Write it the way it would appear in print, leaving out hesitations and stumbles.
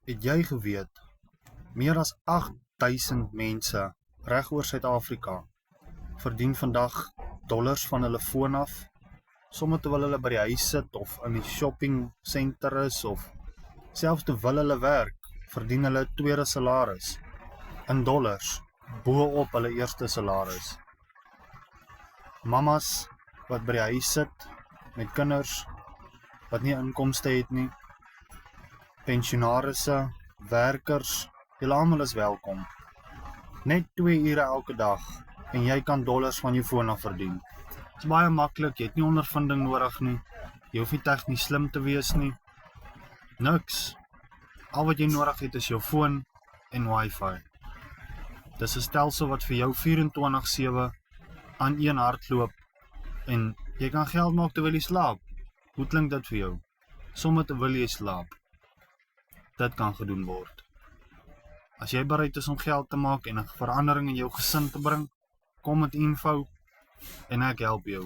Het jy geweet, meer as 8000 mense reg oor Suid-Afrika verdien vandag dollars van hulle foon af, soms terwyl hulle by die huis sit of in die shopping center is of selfs terwyl hulle werk, verdien hulle 'n tweede salaris in dollars bo-op hulle eerste salaris. Mamas wat by die huis sit met kinders wat nie inkomste het nie, pensionarisse, werkers, julle almal is welkom. Net 2 ure elke dag en jy kan dollars van jou foon af verdien. Dit is baie maklik, jy het nie ondervinding nodig nie, jy hoef nie tegnies slim te wees nie. Niks. Al wat jy nodig het is jou foon en wifi. Dis 'n stelsel wat vir jou 24/7 aan een hardloop en jy kan geld maak terwyl jy slaap. Hoe klink dit vir jou? Sommige terwyl jy slaap. Dit kan gedoen word. As jy bereid is om geld te maak en 'n verandering in jou gesin te bring, kom met info en ek help jou.